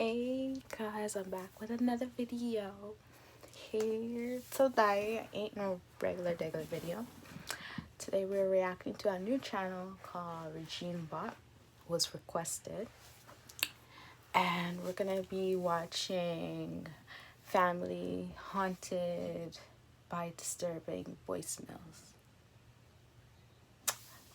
Hey guys, I'm back with another video. Here today ain't no regular video. Today we're reacting to a new channel called ReignBot. Was requested, and we're gonna be watching family haunted by disturbing voicemails.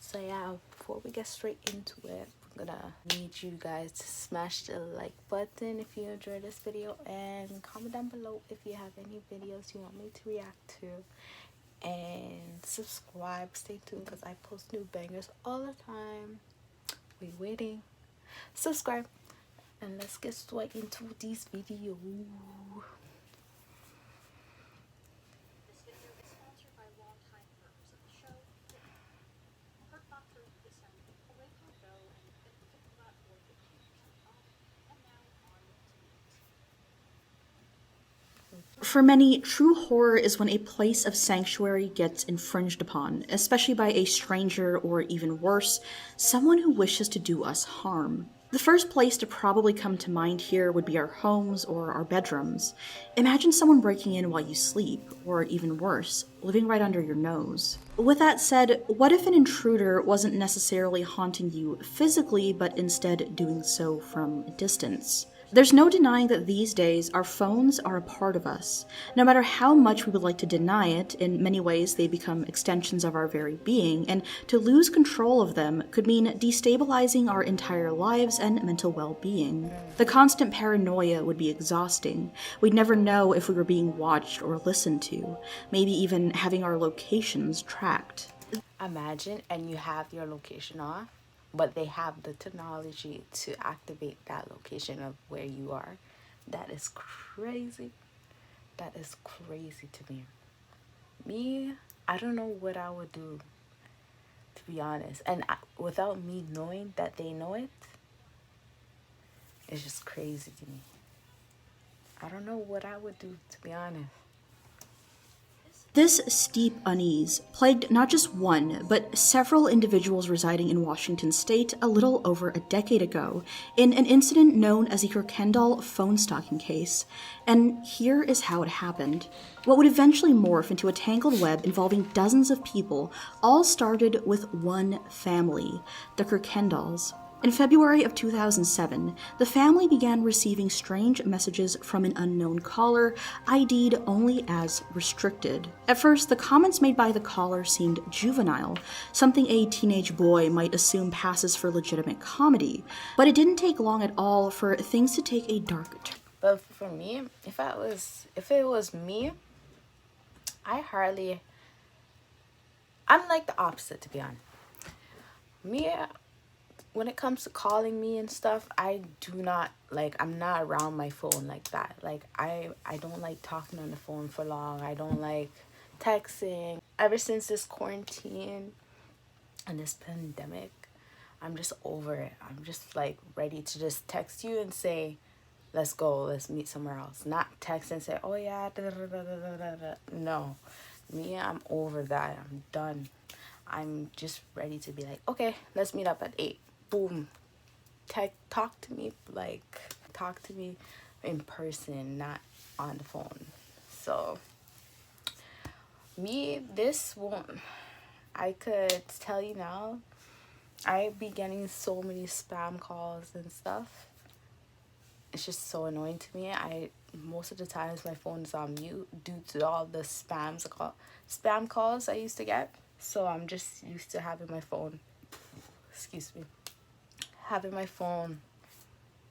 So yeah, before we get straight into it, I'm gonna need you guys to smash the like button if you enjoyed this video, and comment down below if you have any videos you want me to react to, and subscribe. Stay tuned because I post new bangers all the time. We waiting. Subscribe, and let's get straight into these videos. For many, true horror is when a place of sanctuary gets infringed upon, especially by a stranger or, even worse, someone who wishes to do us harm. The first place to probably come to mind here would be our homes or our bedrooms. Imagine someone breaking in while you sleep, or even worse, living right under your nose. With that said, what if an intruder wasn't necessarily haunting you physically, but instead doing so from a distance? There's no denying that these days our phones are a part of us. No matter how much we would like to deny it, in many ways they become extensions of our very being, and to lose control of them could mean destabilizing our entire lives and mental well-being. The constant paranoia would be exhausting. We'd never know if we were being watched or listened to, maybe even having our locations tracked. Imagine, and you have your location off, but they have the technology to activate that location of where you are. That is crazy. That is crazy to me. I don't know what I would do, to be honest. And without me knowing that they know it, it's just crazy to me. I don't know what I would do, to be honest. This steep unease plagued not just one, but several individuals residing in Washington state a little over a decade ago in an incident known as the Kirkendall phone stalking case. And here is how it happened. What would eventually morph into a tangled web involving dozens of people all started with one family, the Kirkendalls. In February of 2007, the family began receiving strange messages from an unknown caller, ID'd only as restricted. At first, the comments made by the caller seemed juvenile, something a teenage boy might assume passes for legitimate comedy, but it didn't take long at all for things to take a dark turn. But for me, if it was me, I'm like the opposite, to be honest. Me, when it comes to calling me and stuff, I do not I'm not around my phone like that. I don't like talking on the phone for long. I don't like texting. Ever since this quarantine and this pandemic, I'm just over it. I'm just ready to just text you and say, let's go, let's meet somewhere else. Not text and say, oh yeah, da, da, da, da, da, da, da. No, me, I'm over that. I'm done. I'm just ready to be like, okay, let's meet up at 8. Boom. Talk to me in person, not on the phone. So me, this won't, I could tell you now, I be getting so many spam calls and stuff. It's just so annoying to me. Most of the times my phone is on mute due to all the spam calls I used to get. So I'm just used to having my phone, having my phone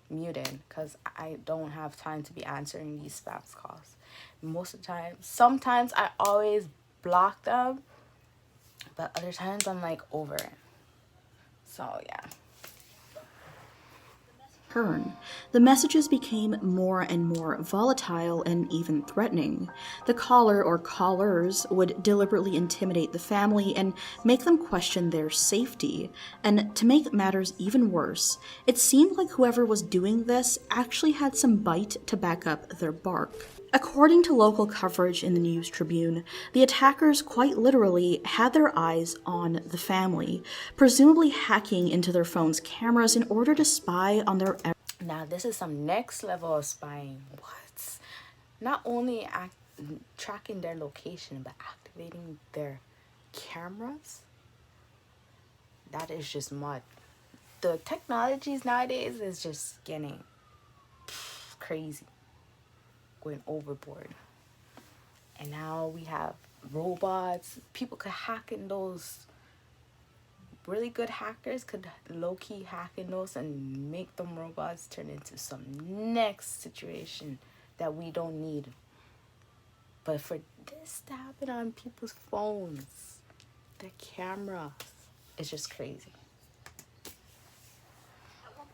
muted, because I don't have time to be answering these spam calls. Most of the time, sometimes I always block them, but other times I'm over it. So yeah. The messages became more and more volatile and even threatening. The caller or callers would deliberately intimidate the family and make them question their safety. And to make matters even worse, it seemed like whoever was doing this actually had some bite to back up their bark. According to local coverage in the News Tribune, the attackers quite literally had their eyes on the family, presumably hacking into their phones' cameras in order to spy on their Now, this is some next level of spying. What? Not only tracking their location, but activating their cameras? That is just mud. The technologies nowadays is just getting crazy, going overboard. And now we have robots. People could hack in those. Really good hackers could low-key hack in those and make them robots turn into some next situation that we don't need. But for this to happen on people's phones, their cameras, it's just crazy.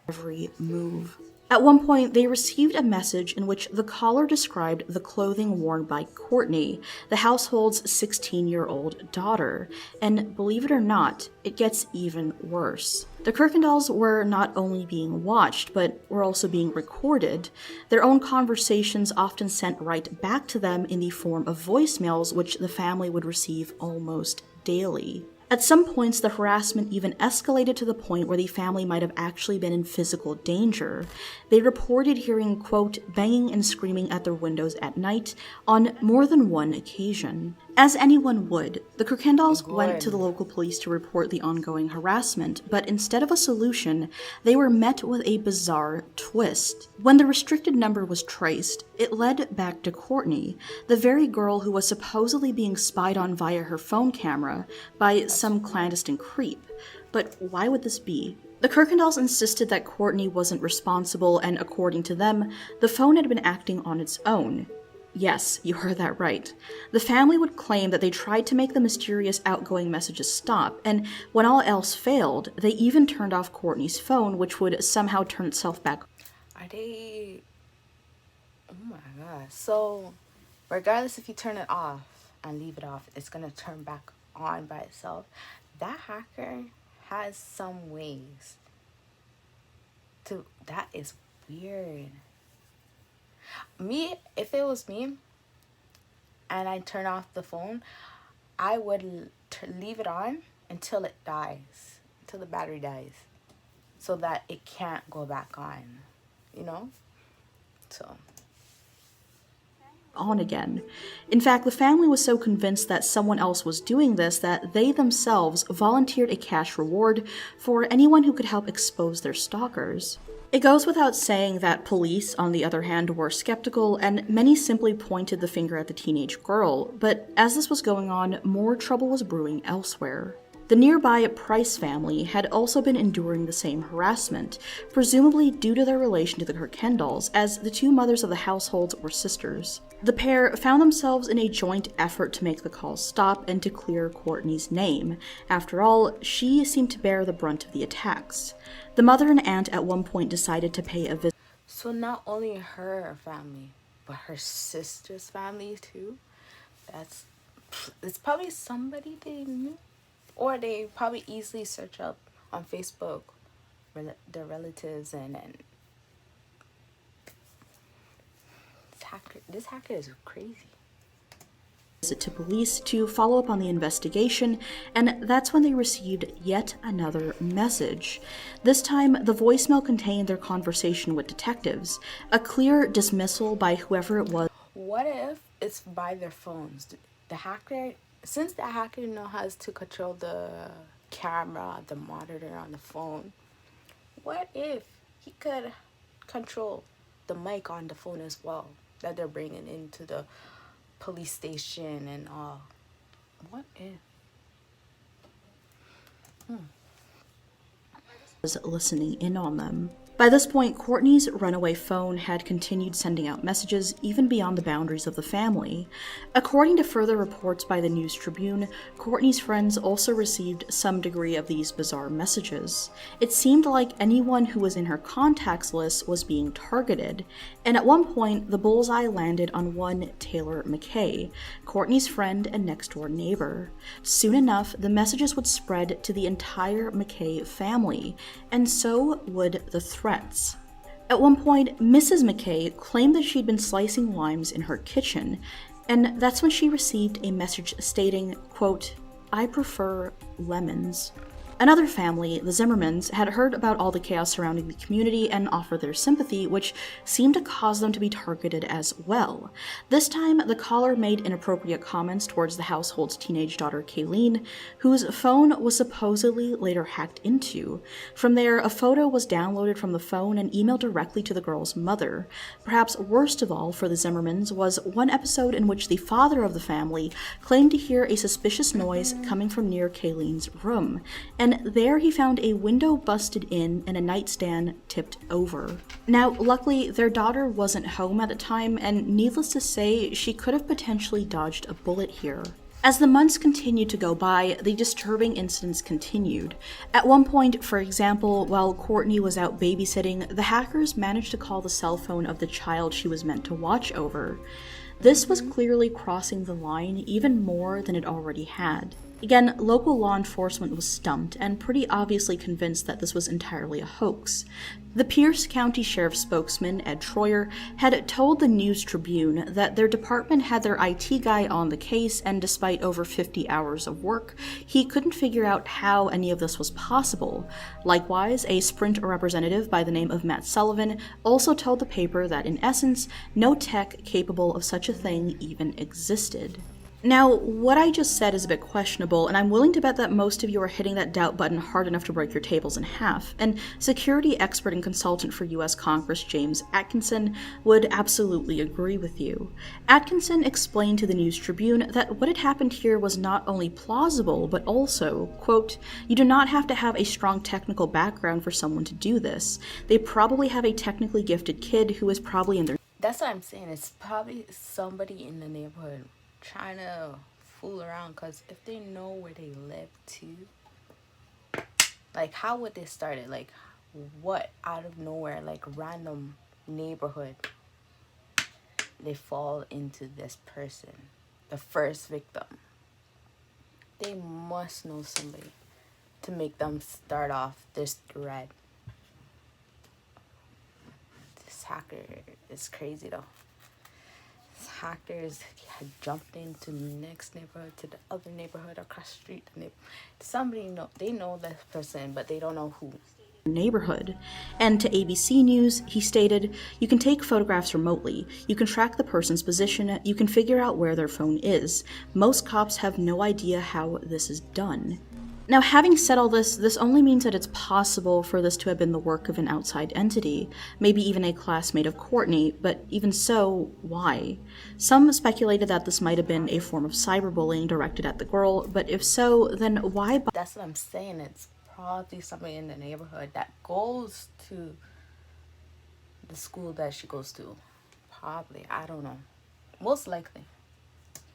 Every move. At one point, they received a message in which the caller described the clothing worn by Courtney, the household's 16-year-old daughter. And believe it or not, it gets even worse. The Kirkendalls were not only being watched, but were also being recorded. Their own conversations often sent right back to them in the form of voicemails, which the family would receive almost daily. At some points, the harassment even escalated to the point where the family might have actually been in physical danger. They reported hearing, quote, banging and screaming at their windows at night on more than one occasion. As anyone would, the Kirkendalls went to the local police to report the ongoing harassment, but instead of a solution, they were met with a bizarre twist. When the restricted number was traced, it led back to Courtney, the very girl who was supposedly being spied on via her phone camera by some clandestine creep. But why would this be? The Kirkendalls insisted that Courtney wasn't responsible, and according to them, the phone had been acting on its own. Yes, you heard that right. The family would claim that they tried to make the mysterious outgoing messages stop, and when all else failed, they even turned off Courtney's phone, which would somehow turn itself back. Are they... Oh my god. So, regardless if you turn it off and leave it off, it's gonna turn back on by itself. That hacker has some ways to... That is weird. Me, if it was me and I turn off the phone, I would leave it on until it dies, until the battery dies, so that it can't go back on, you know? So on again. In fact, the family was so convinced that someone else was doing this that they themselves volunteered a cash reward for anyone who could help expose their stalkers. It goes without saying that police, on the other hand, were skeptical, and many simply pointed the finger at the teenage girl, but as this was going on, more trouble was brewing elsewhere. The nearby Price family had also been enduring the same harassment, presumably due to their relation to the Kirkendalls, as the two mothers of the households were sisters. The pair found themselves in a joint effort to make the calls stop and to clear Courtney's name. After all, she seemed to bear the brunt of the attacks. The mother and aunt at one point decided to pay a visit. So not only her family, but her sister's family too? It's probably somebody they knew. Or they probably easily search up on Facebook their relatives and this hacker is crazy. To police to follow up on the investigation, and that's when they received yet another message. This time, the voicemail contained their conversation with detectives, a clear dismissal by whoever it was. What if it's by their phones? The hacker, since the hacker knows how to control the camera, the monitor on the phone, what if he could control the mic on the phone as well that they're bringing into the police station and all? What if? Was listening in on them. By this point, Courtney's runaway phone had continued sending out messages even beyond the boundaries of the family. According to further reports by the News Tribune, Courtney's friends also received some degree of these bizarre messages. It seemed like anyone who was in her contacts list was being targeted, and at one point, the bullseye landed on one Taylor McKay, Courtney's friend and next-door neighbor. Soon enough, the messages would spread to the entire McKay family, and so would the threats. At one point, Mrs. McKay claimed that she'd been slicing limes in her kitchen, and that's when she received a message stating, quote, "I prefer lemons." Another family, the Zimmermans, had heard about all the chaos surrounding the community and offered their sympathy, which seemed to cause them to be targeted as well. This time, the caller made inappropriate comments towards the household's teenage daughter, Kayleen, whose phone was supposedly later hacked into. From there, a photo was downloaded from the phone and emailed directly to the girl's mother. Perhaps worst of all for the Zimmermans was one episode in which the father of the family claimed to hear a suspicious noise coming from near Kayleen's room, and there he found a window busted in and a nightstand tipped over. Now, luckily, their daughter wasn't home at the time, and needless to say, she could have potentially dodged a bullet here. As the months continued to go by, the disturbing incidents continued. At one point, for example, while Courtney was out babysitting, the hackers managed to call the cell phone of the child she was meant to watch over. This was clearly crossing the line even more than it already had. Again, local law enforcement was stumped and pretty obviously convinced that this was entirely a hoax. The Pierce County Sheriff's spokesman, Ed Troyer, had told the News Tribune that their department had their IT guy on the case, and despite over 50 hours of work, he couldn't figure out how any of this was possible. Likewise, a Sprint representative by the name of Matt Sullivan also told the paper that in essence, no tech capable of such a thing even existed. Now, what I just said is a bit questionable, and I'm willing to bet that most of you are hitting that doubt button hard enough to break your tables in half, and security expert and consultant for US Congress James Atkinson would absolutely agree with you. Atkinson explained to the News Tribune that what had happened here was not only plausible, but also, quote, "You do not have to have a strong technical background for someone to do this. They probably have a technically gifted kid who is probably in their..." That's what I'm saying. It's probably somebody in the neighborhood trying to fool around, because if they know where they live too, like, how would they start it? Like, what, out of nowhere, like random neighborhood, they fall into this person, the first victim? They must know somebody to make them start off this thread. This hacker is crazy though. Hackers had jumped into the next neighborhood, to the other neighborhood across the street, and they know this person, but they don't know who. Neighborhood. And to ABC News, he stated, "You can take photographs remotely, you can track the person's position, you can figure out where their phone is. Most cops have no idea how this is done." Now, having said all this, this only means that it's possible for this to have been the work of an outside entity, maybe even a classmate of Courtney, but even so, why? Some speculated that this might have been a form of cyberbullying directed at the girl, but if so, then why? That's what I'm saying. It's probably somebody in the neighborhood that goes to the school that she goes to. Probably. I don't know. Most likely.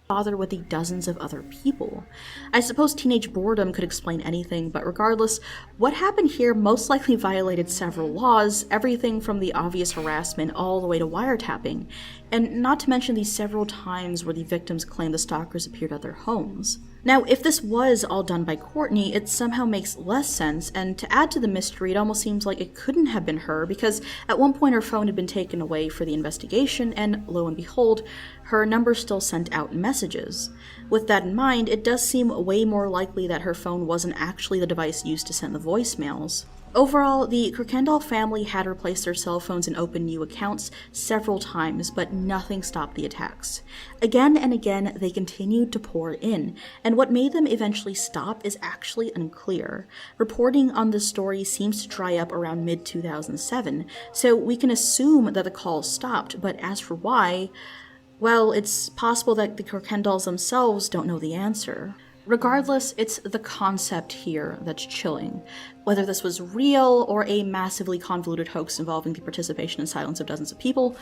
Bother with the dozens of other people. I suppose teenage boredom could explain anything, but regardless, what happened here most likely violated several laws, everything from the obvious harassment all the way to wiretapping, and not to mention the several times where the victims claimed the stalkers appeared at their homes. Now, if this was all done by Courtney, it somehow makes less sense, and to add to the mystery, it almost seems like it couldn't have been her, because at one point her phone had been taken away for the investigation, and lo and behold, her number still sent out messages. With that in mind, it does seem way more likely that her phone wasn't actually the device used to send the voicemails. Overall, the Kirkendall family had replaced their cell phones and opened new accounts several times, but nothing stopped the attacks. Again and again, they continued to pour in, and what made them eventually stop is actually unclear. Reporting on this story seems to dry up around mid-2007, so we can assume that the calls stopped, but as for why, well, it's possible that the Kirkendalls themselves don't know the answer. Regardless, it's the concept here that's chilling. Whether this was real or a massively convoluted hoax involving the participation and silence of dozens of people,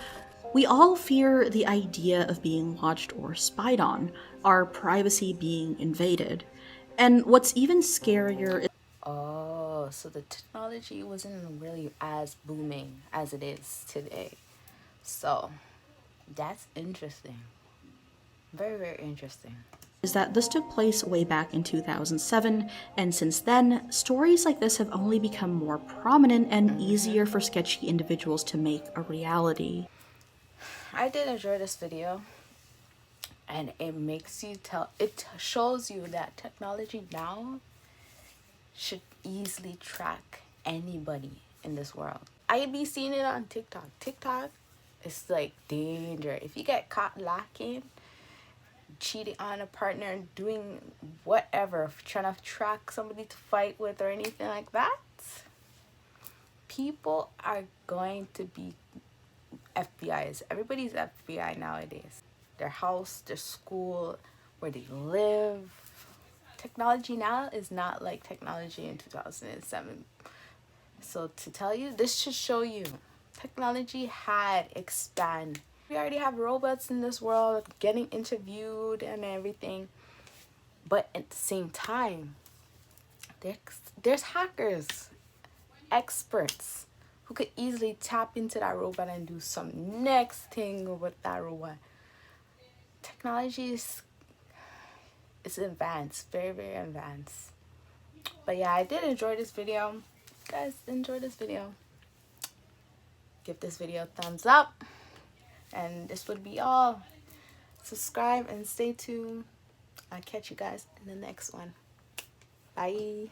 we all fear the idea of being watched or spied on, our privacy being invaded. And what's even scarier is... Oh, so the technology wasn't really as booming as it is today. So, that's interesting. Very, very interesting. Is that this took place way back in 2007, and since then, stories like this have only become more prominent and easier for sketchy individuals to make a reality. I did enjoy this video, and it shows you that technology now should easily track anybody in this world. I be seeing it on TikTok. TikTok is like danger. If you get caught lacking, cheating on a partner, doing whatever, trying to track somebody to fight with or anything like that, people are going to be FBI's. Everybody's FBI nowadays. Their house, their school, where they live. Technology now is not like technology in 2007. So to tell you, this should show you technology had expanded. We already have robots in this world getting interviewed and everything. But at the same time, there's hackers, experts who could easily tap into that robot and do some next thing with that robot. Technology is advanced, very, very advanced. But yeah, I did enjoy this video. If you guys enjoyed this video, give this video a thumbs up. And this would be all. Subscribe and stay tuned. I'll catch you guys in the next one. Bye.